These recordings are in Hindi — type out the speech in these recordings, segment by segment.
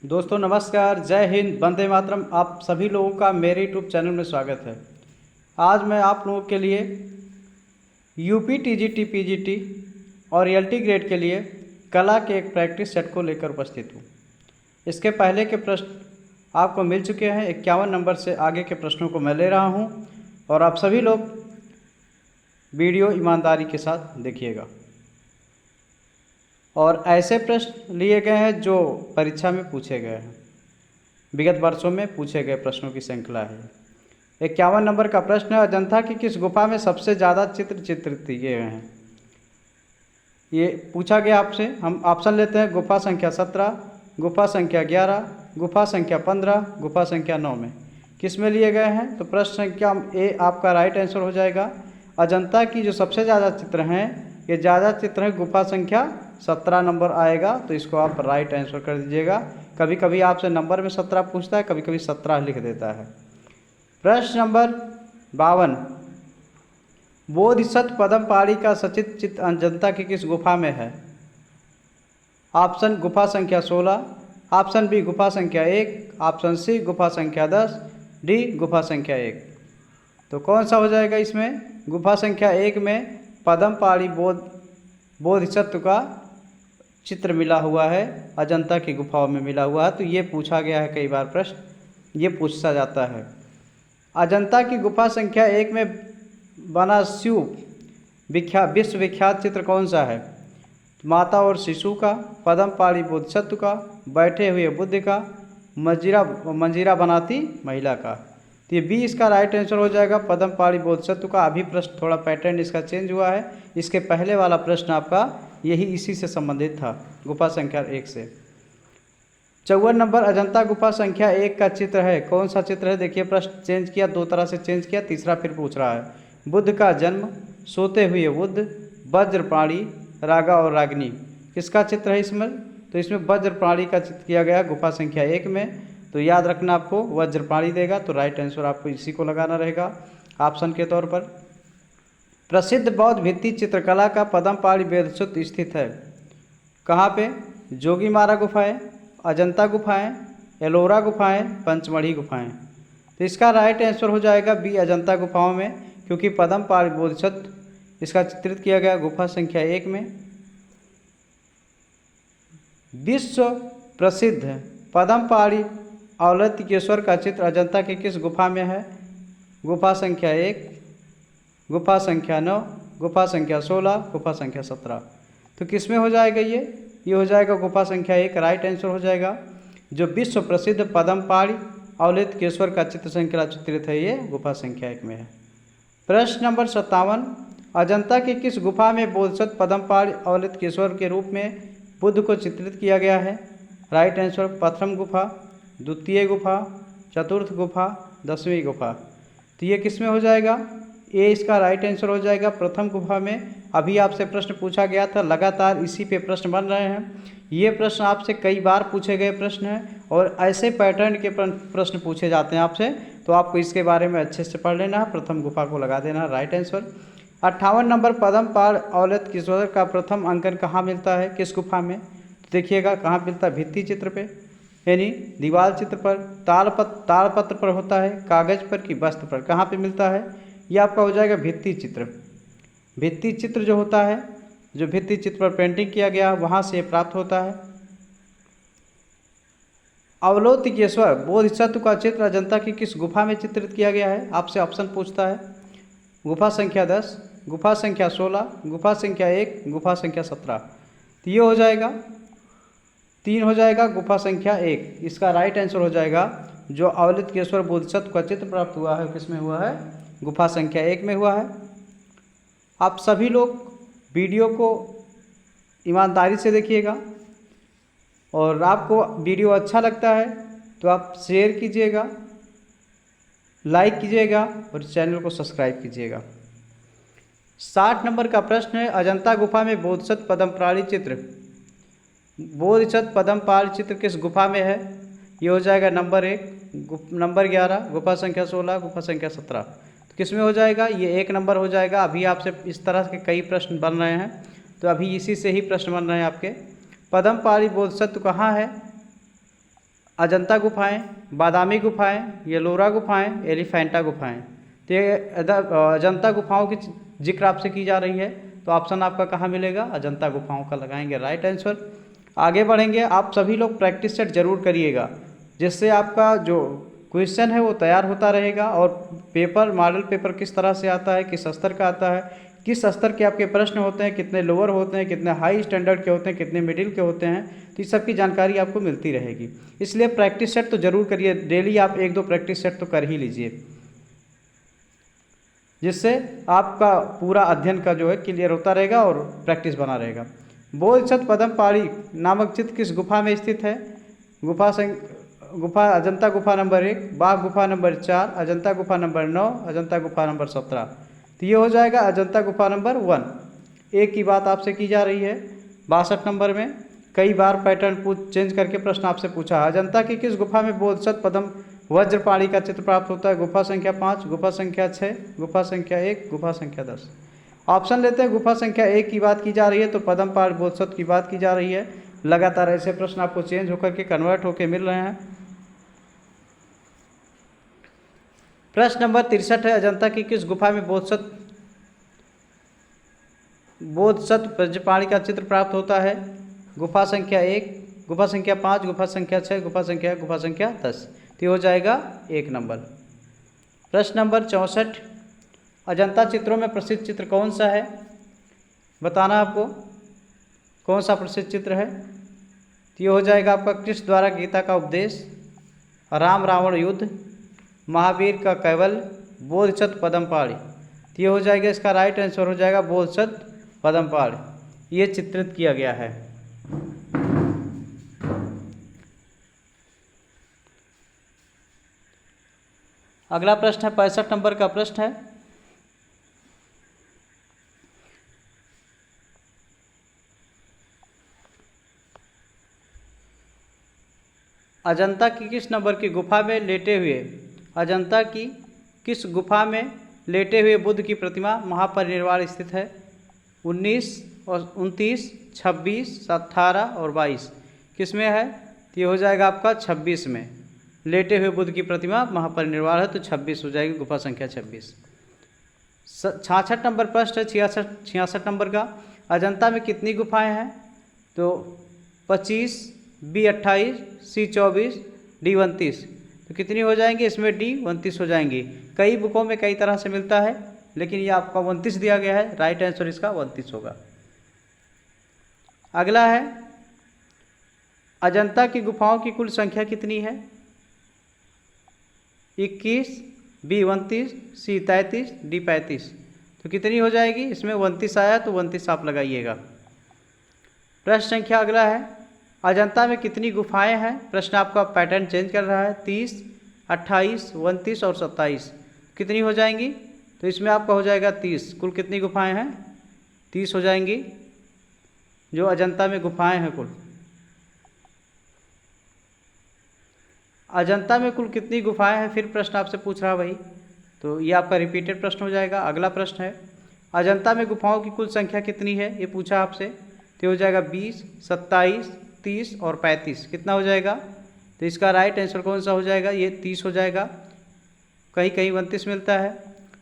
दोस्तों नमस्कार, जय हिंद, वंदे मातरम। आप सभी लोगों का मेरे यूट्यूब चैनल में स्वागत है। आज मैं आप लोगों के लिए यूपी टीजीटी पीजीटी और एलटी ग्रेड के लिए कला के एक प्रैक्टिस सेट को लेकर उपस्थित हूँ। इसके पहले के प्रश्न आपको मिल चुके हैं। 51 नंबर से आगे के प्रश्नों को मैं ले रहा हूँ और आप सभी लोग वीडियो ईमानदारी के साथ देखिएगा। और ऐसे प्रश्न लिए गए हैं जो परीक्षा में पूछे गए हैं, विगत वर्षों में पूछे गए प्रश्नों की श्रृंखला है। 51 नंबर का प्रश्न है, अजंता की किस गुफा में सबसे ज़्यादा चित्र चित्रित किए गए हैं? ये पूछा गया आपसे। हम ऑप्शन लेते हैं। गुफा संख्या 17, गुफा संख्या 11, गुफा संख्या 15, गुफा संख्या 9 में किस में लिए गए हैं? तो प्रश्न संख्या ए आपका राइट आंसर हो जाएगा। अजंता की जो सबसे ज़्यादा चित्र हैं, ये ज़्यादा चित्र है गुफा संख्या 17 नंबर आएगा, तो इसको आप राइट आंसर कर दीजिएगा। कभी कभी आपसे नंबर में 17 पूछता है, कभी कभी 17 लिख देता है। प्रश्न नंबर 52, बोधिसत्व पद्मपाणि का सचित चित्र अजंता की किस गुफा में है? ऑप्शन गुफा संख्या 16, ऑप्शन बी गुफा संख्या 1, ऑप्शन सी गुफा संख्या 10, डी गुफा संख्या 1। तो कौन सा हो जाएगा इसमें? गुफा संख्या 1 में पद्मपाणि बोधिसत्व का चित्र मिला हुआ है, अजंता की गुफाओं में मिला हुआ है। तो ये पूछा गया है, कई बार प्रश्न ये पूछा जाता है। अजंता की गुफा संख्या 1 में बना शिव विश्वविख्यात चित्र कौन सा है? माता और शिशु का, पद्मपाणि बोधिसत्व का, बैठे हुए बुद्ध का, मंजीरा बनाती महिला का। तो ये बी इसका राइट आंसर हो जाएगा, पद्मपाणि बोधिसत्व का। अभी प्रश्न थोड़ा पैटर्न इसका चेंज हुआ है। इसके पहले वाला प्रश्न आपका यही इसी से संबंधित था, गुफा संख्या 1 से। 54 नंबर, अजंता गुफा संख्या 1 का चित्र है, कौन सा चित्र है? देखिए प्रश्न चेंज किया, दो तरह से चेंज किया, तीसरा फिर पूछ रहा है। बुद्ध का जन्म, सोते हुए बुद्ध, वज्रपाणि, रागा और रागिनी, किसका चित्र है इसमें? तो इसमें वज्रपाणि का चित्र किया गया गुफा संख्या 1 में। तो याद रखना, आपको वज्रपाणि देगा, तो राइट आंसर आपको इसी को लगाना रहेगा ऑप्शन के तौर पर। प्रसिद्ध बौद्ध भित्ति चित्रकला का पद्मपाणि बोधिसत्व स्थित है कहाँ पे? जोगीमारा गुफाएं, अजंता गुफाएं, एलोरा गुफाएं, पंचमढ़ी गुफाएं। तो इसका राइट आंसर हो जाएगा बी, अजंता गुफाओं में, क्योंकि पद्मपाणि बोधिसत्व इसका चित्रित किया गया गुफा संख्या 1 में। विश्व प्रसिद्ध पद्मपाणि औलतिकेश्वर का चित्र अजंता की किस गुफा में है? गुफा संख्या 1, गुफा संख्या 9, गुफा संख्या 16, गुफा संख्या 17। तो किस में हो जाएगा ये हो जाएगा गुफा संख्या 1 राइट आंसर हो जाएगा। जो विश्व प्रसिद्ध पद्मपाणि औलतिकेश्वर का चित्र श्रृंखला चित्रित है, ये गुफा संख्या 1 में है। प्रश्न नंबर 57, अजंता की किस गुफा में बोधिसत्व पद्मपाणि औलतिकेश्वर के रूप में बुद्ध को चित्रित किया गया है? राइट आंसर प्रथम गुफा, द्वितीय गुफा, चतुर्थ गुफा, 10वीं गुफा। तो ये किस में हो जाएगा? ये इसका राइट आंसर हो जाएगा प्रथम गुफा में। अभी आपसे प्रश्न पूछा गया था, लगातार इसी पे प्रश्न बन रहे हैं। ये प्रश्न आपसे कई बार पूछे गए प्रश्न हैं और ऐसे पैटर्न के प्रश्न पूछे जाते हैं आपसे, तो आपको इसके बारे में अच्छे से पढ़ लेना है। प्रथम गुफा को लगा देना राइट आंसर। 58 नंबर, पद्मपाणि औलतिकेश्वर का प्रथम अंकन कहाँ मिलता है, किस गुफा में? तो देखिएगा कहाँ मिलता है, भित्ति चित्र पे, यानी दीवार चित्र पर, ताड़पत्र पर होता है, कागज पर कि वस्त्र पर, कहाँ पे मिलता है? ये आपका हो जाएगा भित्ति चित्र। भित्ति चित्र जो होता है, जो भित्ति चित्र पर पेंटिंग किया गया, वहाँ से प्राप्त होता है। अवलोकितेश्वर बोधिसत्व का चित्र अजंता की किस गुफा में चित्रित किया गया है? आपसे ऑप्शन पूछता है। गुफा संख्या 10, गुफा संख्या 16, गुफा संख्या 1, गुफा संख्या 17। तो ये हो जाएगा 3 हो जाएगा, गुफा संख्या 1 इसका राइट आंसर हो जाएगा। जो अवलोकितेश्वर बोधिसत्व का चित्र प्राप्त हुआ है, किस में हुआ है? गुफा संख्या 1 में हुआ है। आप सभी लोग वीडियो को ईमानदारी से देखिएगा और आपको वीडियो अच्छा लगता है तो आप शेयर कीजिएगा, लाइक कीजिएगा और चैनल को सब्सक्राइब कीजिएगा। 60 नंबर का प्रश्न है, अजंता गुफा में बोधिसत्व पद्मपाणि चित्र चित्र किस गुफा में है? ये हो जाएगा नंबर 1, नंबर 11, गुफा संख्या 16, गुफा संख्या 17। तो किस में हो जाएगा? ये 1 नंबर हो जाएगा। अभी आपसे इस तरह के कई प्रश्न बन रहे हैं, तो अभी इसी से ही प्रश्न बन रहे हैं आपके। पद्मपाणी बोधिसत्व कहाँ है? अजंता गुफाएं, बादामी गुफाएं, येलोरा गुफाएं, एलिफेंटा गुफाएं। तो ये अजंता गुफाओं की जिक्र आपसे की जा रही है, तो ऑप्शन आपका कहाँ मिलेगा? अजंता गुफाओं का लगाएंगे राइट आंसर। आगे बढ़ेंगे, आप सभी लोग प्रैक्टिस सेट जरूर करिएगा, जिससे आपका जो क्वेश्चन है वो तैयार होता रहेगा। और पेपर, मॉडल पेपर किस तरह से आता है, किस स्तर का आता है, किस स्तर के आपके प्रश्न होते हैं, कितने लोअर होते हैं, कितने हाई स्टैंडर्ड के होते हैं, कितने मिडिल के होते हैं, तो इस सब की जानकारी आपको मिलती रहेगी। इसलिए प्रैक्टिस सेट तो जरूर करिए, डेली आप 1-2 प्रैक्टिस सेट तो कर ही लीजिए, जिससे आपका पूरा अध्ययन का जो है क्लियर होता रहेगा और प्रैक्टिस बना रहेगा। बोधिसत्व पद्मपाणी नामक चित्र किस गुफा में स्थित है? गुफा अजंता गुफा नंबर 1, बाघ गुफा नंबर 4, अजंता गुफा नंबर 9, अजंता गुफा नंबर 17। तो ये हो जाएगा अजंता गुफा नंबर 1। एक की बात आपसे की जा रही है 62 नंबर में। कई बार पैटर्न चेंज करके प्रश्न आपसे पूछा है। अजंता की किस गुफा में बोधिसत्व पद्म वज्रपाणी का चित्र प्राप्त होता है? गुफा संख्या 5, गुफा संख्या 6, गुफा संख्या 1, गुफा संख्या 10। ऑप्शन लेते हैं। गुफा संख्या 1 की बात की जा रही है, तो पद्मपाणी बोधिसत्व की बात की जा रही है। लगातार ऐसे प्रश्न आपको चेंज होकर के कन्वर्ट होकर मिल रहे हैं। प्रश्न नंबर 63 है, अजंता की किस गुफा में बोधिसत्व वज्रपाणी का चित्र प्राप्त होता है? गुफा संख्या 1, गुफा संख्या 5, गुफा संख्या 6, गुफा संख्या 10। तो हो जाएगा 1 नंबर। प्रश्न नंबर 64, अजंता चित्रों में प्रसिद्ध चित्र कौन सा है? बताना आपको कौन सा प्रसिद्ध चित्र है। तो ये हो जाएगा आपका कृष्ण द्वारा गीता का उपदेश, राम रावण युद्ध, महावीर का कैवल्य, बोधिसत्व पद्मपाणी। तो ये हो जाएगा, इसका राइट आंसर हो जाएगा बोधिसत्व पद्मपाणी। ये चित्रित किया गया है। अगला प्रश्न है 65 नंबर का प्रश्न है, अजंता की किस नंबर की गुफा में लेटे हुए अजंता की किस गुफा में लेटे हुए बुद्ध की प्रतिमा महापरिनिर्वाण स्थित है? 19 और 29, 26, 18 और 22 किस में है? तो ये हो जाएगा आपका 26 में। लेटे हुए बुद्ध की प्रतिमा महापरिनिर्वाण है, तो 26 हो जाएगी, गुफा संख्या 26। 66 नंबर प्रश्न है, 66 नंबर का, अजंता में कितनी गुफाएं हैं? तो 25, B 28, C 24, D 29। तो कितनी हो जाएंगी? इसमें D 29 हो जाएंगी। कई बुकों में कई तरह से मिलता है, लेकिन ये आपका 29 दिया गया है, राइट आंसर इसका 29 होगा। अगला है, अजंता की गुफाओं की कुल संख्या कितनी है? 21, B 29, C 33, D 35। तो कितनी हो जाएगी? इसमें 29 आया, तो 29 आप लगाइएगा। प्रश्न संख्या अगला है, अजंता में कितनी गुफाएं हैं? प्रश्न आपका पैटर्न चेंज कर रहा है। 30, 28, 29 और 27 कितनी हो जाएंगी? तो इसमें आपका हो जाएगा 30। कुल कितनी गुफाएं हैं? 30 हो जाएंगी, जो अजंता में गुफाएं हैं कुल। अजंता में कुल कितनी गुफाएं हैं, फिर प्रश्न आपसे पूछ रहा भाई, तो ये आपका रिपीटेड प्रश्न हो जाएगा। अगला प्रश्न है, अजंता में गुफाओं की कुल संख्या कितनी है? ये पूछा आपसे, तो हो जाएगा 20, 27, 30 और 35। कितना हो जाएगा? तो इसका राइट आंसर कौन सा हो जाएगा? ये 30 हो जाएगा। कहीं कहीं 29 मिलता है,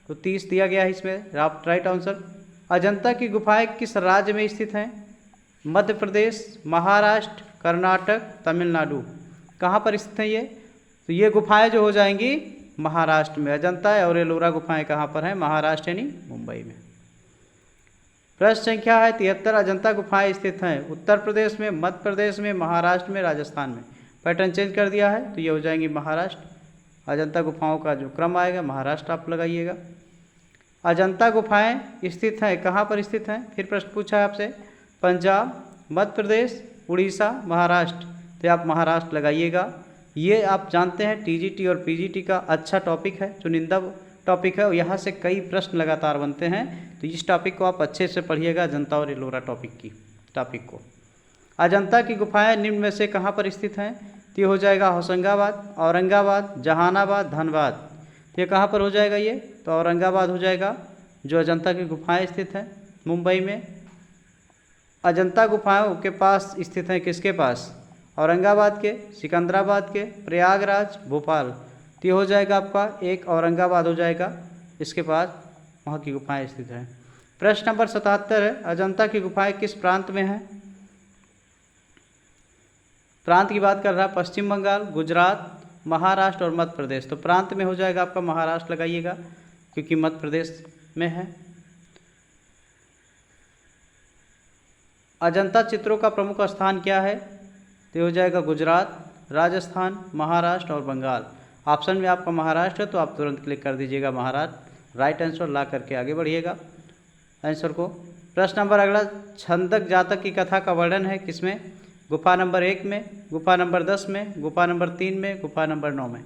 तो 30 दिया गया है इसमें, राइट आंसर। अजंता की गुफाएं किस राज्य में स्थित हैं? मध्य प्रदेश, महाराष्ट्र, कर्नाटक, तमिलनाडु। कहाँ पर स्थित है ये? तो ये गुफाएं जो हो जाएंगी महाराष्ट्र में। अजंता और एलोरा गुफाएं कहाँ पर हैं? महाराष्ट्र यानी मुंबई में। प्रश्न संख्या है 73, अजंता गुफाएं स्थित हैं उत्तर प्रदेश में, मध्य प्रदेश में, महाराष्ट्र में, राजस्थान में। पैटर्न चेंज कर दिया है, तो ये हो जाएंगी महाराष्ट्र। अजंता गुफाओं का जो क्रम आएगा महाराष्ट्र आप लगाइएगा। अजंता गुफाएं स्थित हैं कहाँ पर स्थित हैं? फिर प्रश्न पूछा है आपसे, पंजाब, मध्य प्रदेश, उड़ीसा, महाराष्ट्र। तो आप महाराष्ट्र लगाइएगा। ये आप जानते हैं टीजीटी और पीजीटी का अच्छा टॉपिक है, चुनिंदा टॉपिक है, और यहाँ से कई प्रश्न लगातार बनते हैं। तो इस टॉपिक को आप अच्छे से पढ़िएगा, अजंता और एलोरा टॉपिक को। अजंता की गुफाएं निम्न में से कहाँ पर स्थित हैं? तो ये हो जाएगा होशंगाबाद, औरंगाबाद, जहानाबाद, धनबाद। तो ये कहाँ पर हो जाएगा? ये तो औरंगाबाद हो जाएगा, जो अजंता की गुफाएं स्थित हैं मुंबई में। अजंता गुफाओं के पास स्थित हैं, किसके पास? औरंगाबाद के, सिकंदराबाद के, प्रयागराज, भोपाल। तो ये हो जाएगा आपका एक औरंगाबाद हो जाएगा, इसके पास वहाँ की गुफाएं स्थित हैं। प्रश्न नंबर 77 है, अजंता की गुफाएं किस प्रांत में हैं? प्रांत की बात कर रहा है पश्चिम बंगाल, गुजरात, महाराष्ट्र और मध्य प्रदेश। तो प्रांत में हो जाएगा आपका महाराष्ट्र लगाइएगा, क्योंकि मध्य प्रदेश में है। अजंता चित्रों का प्रमुख स्थान क्या है? तो हो जाएगा गुजरात, राजस्थान, महाराष्ट्र और बंगाल। ऑप्शन में आपका महाराष्ट्र है तो आप तुरंत क्लिक कर दीजिएगा महाराष्ट्र, राइट आंसर ला करके आगे बढ़िएगा आंसर को। प्रश्न नंबर अगला, छंदक जातक की कथा का वर्णन है किसमें? गुफा नंबर 1 में, गुफा नंबर 10 में, गुफा नंबर 3 में, गुफा नंबर 9 में।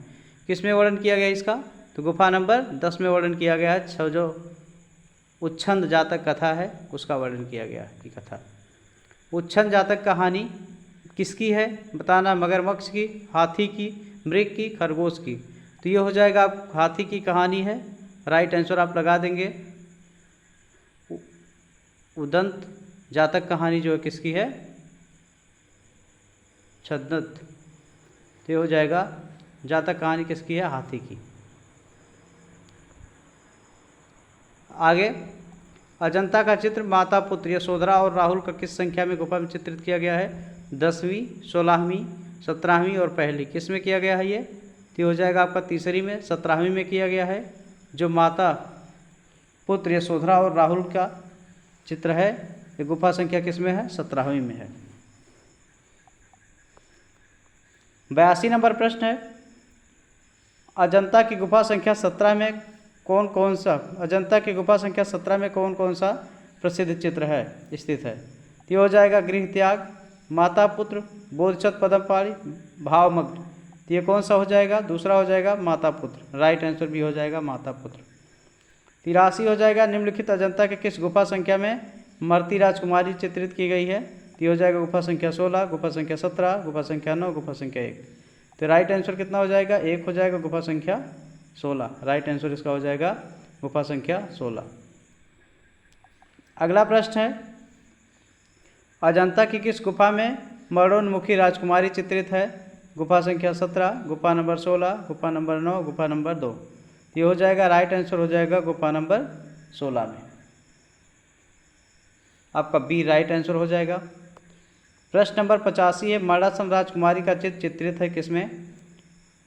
किसमें वर्णन किया गया इसका? तो गुफा नंबर 10 में वर्णन किया गया है। जो उच्छंद जातक कथा है उसका वर्णन किया गया है की कथा। उच्छंद जातक कहानी किसकी है बताना? मगरमच्छ की, हाथी की, मृग की, खरगोश की। तो ये हो जाएगा आप हाथी की कहानी है, राइट आंसर आप लगा देंगे। उदंत जातक कहानी जो है किसकी है? छद्मत। तो ये हो जाएगा जातक कहानी किसकी है? हाथी की। आगे, अजंता का चित्र माता पुत्र यशोधरा और राहुल का किस संख्या में गुफा में चित्रित किया गया है? 10वीं, 16वीं, 17वीं और पहली। किस में किया गया है ये? तो हो जाएगा आपका तीसरी में, 17वीं में किया गया है। जो माता पुत्र यशोधरा और राहुल का चित्र है ये गुफा संख्या किस में है? 17वीं में है। 82 नंबर प्रश्न है, अजंता की गुफा संख्या 17 में कौन कौन सा अजंता की गुफा संख्या 17 में कौन कौन सा प्रसिद्ध चित्र है स्थित है? तो ये हो जाएगा गृह त्याग, माता पुत्र, बोधचत पद्मपाणि, भावमग्न। तो ये कौन सा हो जाएगा? दूसरा हो जाएगा माता पुत्र, राइट आंसर भी हो जाएगा माता पुत्र। 83 हो जाएगा, निम्नलिखित अजंता के किस गुफा संख्या में मर्ती राजकुमारी चित्रित की गई है? तो ये हो जाएगा गुफा संख्या 16, गुफा संख्या 17, गुफा संख्या 9, गुफा संख्या 1। तो राइट आंसर कितना हो जाएगा? 1 हो जाएगा, गुफा संख्या 16। राइट आंसर इसका हो जाएगा गुफा संख्या 16। अगला प्रश्न है, अजंता की किस गुफा में मरणोन्मुखी राजकुमारी चित्रित है? गुफा संख्या 17, गुफा नंबर 16, गुफा नंबर 9, गुफा नंबर 2। ये हो जाएगा राइट आंसर हो जाएगा गुफा नंबर 16 में, आपका बी राइट आंसर हो जाएगा। प्रश्न नंबर 85 है, मरणासन राजकुमारी का चित्र चित्रित है किसमें?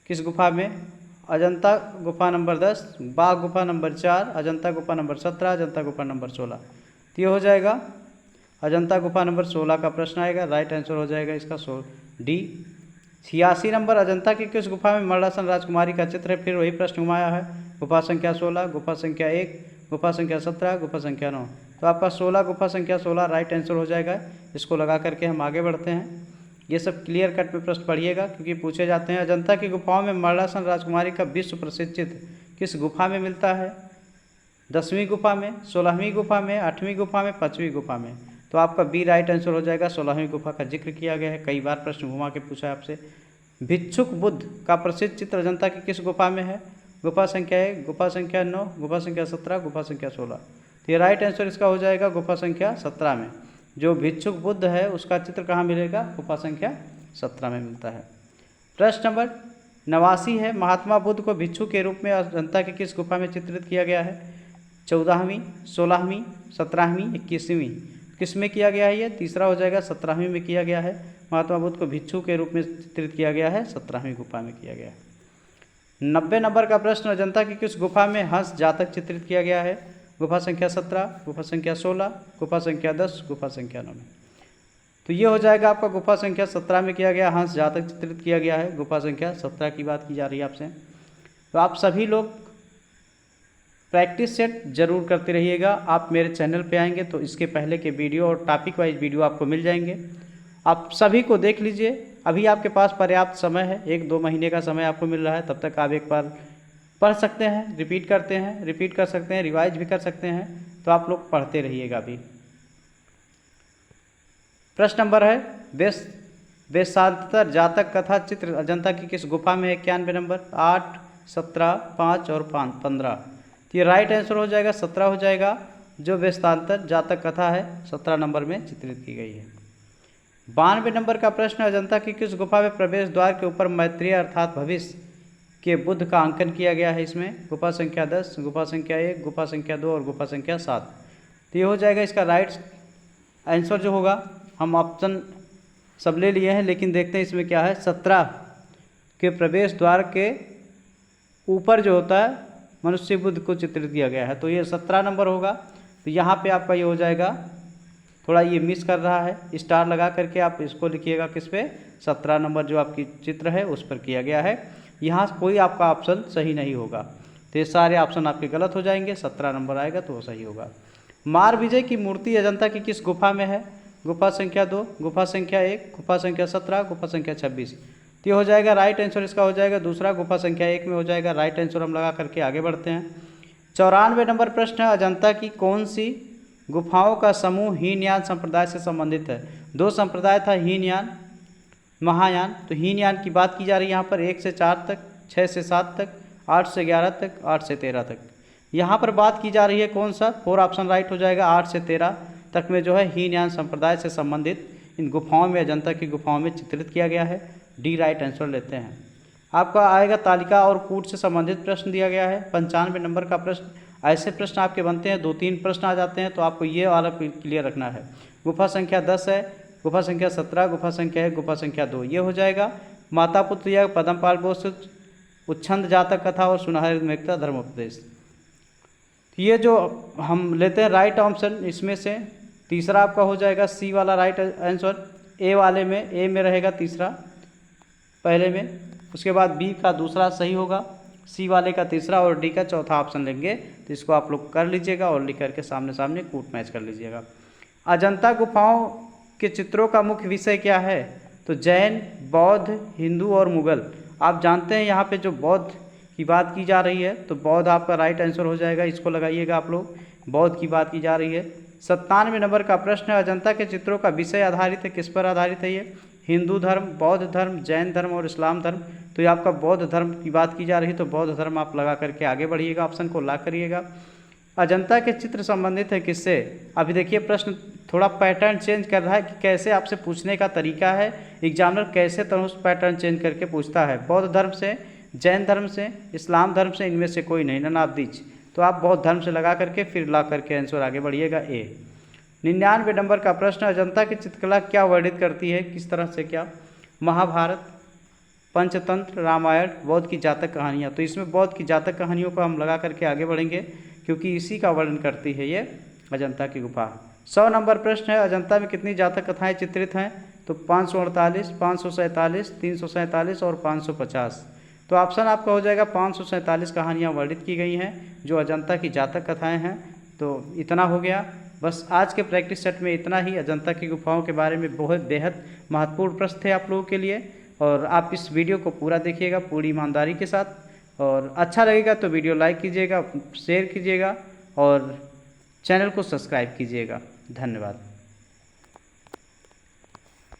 किस गुफा में? अजंता गुफा नंबर 10, बाघ गुफा नंबर 4, अजंता गुफा नंबर 17, अजंता गुफा नंबर 16। तो ये हो जाएगा अजंता गुफा नंबर 16 का प्रश्न आएगा, राइट आंसर हो जाएगा इसका डी। 86 नंबर, अजंता की किस गुफा में मरणासन राजकुमारी का चित्र है? फिर वही प्रश्न घुमाया है। गुफा संख्या 16, गुफा संख्या 1, गुफा संख्या 17, गुफा संख्या 9। तो आपका 16 गुफा संख्या 16 राइट आंसर हो जाएगा। इसको लगा करके हम आगे बढ़ते हैं। ये सब क्लियर कट में प्रश्न पढ़िएगा क्योंकि पूछे जाते हैं। अजंता की गुफाओं में मरणासन राजकुमारी का विश्व प्रसिद्ध चित्र किस गुफा में मिलता है? 10वीं गुफा में, 16वीं गुफा में, 8वीं गुफा में, 5वीं गुफा में। तो आपका बी राइट आंसर हो जाएगा। 16वीं गुफा का जिक्र किया गया है, कई बार प्रश्न घुमा के पूछा है आपसे। भिक्षुक बुद्ध का प्रसिद्ध चित्र अजंता की किस गुफा में है? गुफा संख्या 1, गुफा संख्या 9, गुफा संख्या 17, गुफा संख्या 16। तो ये राइट आंसर इसका हो जाएगा गुफा संख्या 17 में। जो भिक्षुक बुद्ध है उसका चित्र कहाँ मिलेगा? गुफा संख्या 17 में मिलता है। प्रश्न नंबर 89 है, महात्मा बुद्ध को भिक्षु के रूप में अजंता की किस गुफा में चित्रित किया गया है? 14वीं, 16वीं, 17वीं, 21वीं। किस में किया गया है ये? तीसरा हो जाएगा 17वीं में किया गया है। महात्मा बुद्ध को भिक्षु के रूप में चित्रित किया गया है, 17वीं गुफा में किया गया है। 90 नंबर का प्रश्न, अजंता की किस गुफा में हंस जातक चित्रित किया गया है? गुफा संख्या 17, गुफा संख्या 16, गुफा संख्या 10, गुफा संख्या 9 में। तो ये हो जाएगा आपका गुफा संख्या 17 में किया गया, हंस जातक चित्रित किया गया है। गुफा संख्या 17 की बात की जा रही है आपसे। तो आप सभी लोग प्रैक्टिस सेट जरूर करते रहिएगा। आप मेरे चैनल पे आएंगे तो इसके पहले के वीडियो और टॉपिक वाइज वीडियो आपको मिल जाएंगे। आप सभी को देख लीजिए। अभी आपके पास पर्याप्त समय है, 1-2 महीने का समय आपको मिल रहा है। तब तक आप एक बार पढ़ सकते हैं, रिपीट कर सकते हैं, रिवाइज भी कर सकते हैं। तो आप लोग पढ़ते रहिएगा। अभी प्रश्न नंबर है, वेशांतर जातक कथा चित्र अजंता की किस गुफा में है? 91 नंबर, 8, 17, 5 और 15। तो ये राइट आंसर हो जाएगा 17 हो जाएगा। जो वेस्तांतर जातक कथा है 17 नंबर में चित्रित की गई है। 92 नंबर का प्रश्न, अजंता की किस गुफा में प्रवेश द्वार के ऊपर मैत्रेय अर्थात भविष्य के बुद्ध का अंकन किया गया है? इसमें गुफा संख्या 10, गुफा संख्या 1, गुफा संख्या 2 और गुफा संख्या 7। तो ये हो जाएगा इसका राइट आंसर जो होगा। हम ऑप्शन सब ले लिए हैं, लेकिन देखते हैं इसमें क्या है। 17 के प्रवेश द्वार के ऊपर जो होता है मनुष्य बुद्ध को चित्रित किया गया है, तो ये 17 नंबर होगा। तो यहाँ पे आपका ये हो जाएगा, थोड़ा ये मिस कर रहा है, स्टार लगा करके आप इसको लिखिएगा किस पे, 17 नंबर जो आपकी चित्र है उस पर किया गया है। यहाँ कोई आपका ऑप्शन सही नहीं होगा, तो ये सारे ऑप्शन आपके गलत हो जाएंगे। 17 नंबर आएगा तो वो सही होगा। मार विजय की मूर्ति अजंता की किस गुफा में है? गुफा संख्या 2, गुफा संख्या 1, गुफा संख्या 17, गुफा संख्या 26। तो ये हो जाएगा राइट आंसर, इसका हो जाएगा दूसरा, गुफा संख्या 1 में हो जाएगा। राइट आंसर हम लगा करके आगे बढ़ते हैं। 94 नंबर प्रश्न है, अजंता की कौन सी गुफाओं का समूह हीनयान संप्रदाय से संबंधित है? 2 संप्रदाय था, हीनयान, महायान। तो हीनयान की बात की जा रही है यहाँ पर 1 से 4 तक, 6 से 7 तक, 8 से 11 तक, 8 से 13 तक। यहाँ पर बात की जा रही है कौन सा? 4 ऑप्शन राइट हो जाएगा। 8 से 13 तक में जो है हीनयान संप्रदाय से संबंधित इन गुफाओं में, अजंता की गुफाओं में चित्रित किया गया है। डी राइट आंसर लेते हैं। आपका आएगा तालिका और कूट से संबंधित प्रश्न दिया गया है। 95 नंबर का प्रश्न। ऐसे प्रश्न आपके बनते हैं, 2-3 प्रश्न आ जाते हैं, तो आपको ये वाला क्लियर रखना है। गुफा संख्या 10 है, गुफा संख्या 17, गुफा संख्या 1, गुफा संख्या 2, ये हो जाएगा। माता पुत्र या पद्मपाल बोस, उच्छंद जातक कथा और सुनहरे मेघता धर्मोपदेश। ये जो हम लेते हैं राइट ऑप्शन, इसमें से तीसरा आपका हो जाएगा सी वाला राइट आंसर। ए वाले में, ए में रहेगा तीसरा पहले में, उसके बाद बी का दूसरा सही होगा, सी वाले का तीसरा और डी का चौथा ऑप्शन लेंगे। तो इसको आप लोग कर लीजिएगा और लिख करके सामने सामने कूट मैच कर लीजिएगा। अजंता गुफाओं के चित्रों का मुख्य विषय क्या है? तो जैन, बौद्ध, हिंदू और मुगल। आप जानते हैं यहाँ पे जो बौद्ध की बात की जा रही है, तो बौद्ध आपका राइट आंसर हो जाएगा, इसको लगाइएगा आप लोग, बौद्ध की बात की जा रही है। 97 नंबर का प्रश्न है, अजंता के चित्रों का विषय आधारित है, किस पर आधारित है ये? हिंदू धर्म, बौद्ध धर्म, जैन धर्म और इस्लाम धर्म। तो ये आपका बौद्ध धर्म की बात की जा रही है, तो बौद्ध धर्म आप लगा करके आगे बढ़िएगा, ऑप्शन को ला करिएगा। अजंता के चित्र संबंधित है किससे? अभी देखिए प्रश्न थोड़ा पैटर्न चेंज कर रहा है कि कैसे आपसे पूछने का तरीका है, एग्जामिनर कैसे तरह उस पैटर्न चेंज करके पूछता है। बौद्ध धर्म से, जैन धर्म से, इस्लाम धर्म से, इनमें से कोई नहीं, नन ऑफ दीज। तो आप बौद्ध धर्म से लगा करके फिर ला करके आंसर आगे बढ़िएगा ए। 99 नंबर का प्रश्न, अजंता की चित्रकला क्या वर्णित करती है, किस तरह से क्या? महाभारत, पंचतंत्र, रामायण, बौद्ध की जातक कहानियाँ। तो इसमें बौद्ध की जातक कहानियों को हम लगा करके आगे बढ़ेंगे, क्योंकि इसी का वर्णन करती है ये अजंता की गुफा। 100 नंबर प्रश्न है, अजंता में कितनी जातक कथाएं चित्रित हैं? तो 548, 547, 347 और 550। तो ऑप्शन आपका हो जाएगा 547 कहानियाँ वर्णित की गई हैं जो अजंता की जातक कथाएं हैं। तो इतना हो गया, बस आज के प्रैक्टिस सेट में इतना ही। अजंता की गुफाओं के बारे में बहुत बेहद महत्वपूर्ण प्रश्न थे आप लोगों के लिए, और आप इस वीडियो को पूरा देखिएगा पूरी ईमानदारी के साथ, और अच्छा लगेगा तो वीडियो लाइक कीजिएगा, शेयर कीजिएगा और चैनल को सब्सक्राइब कीजिएगा। धन्यवाद।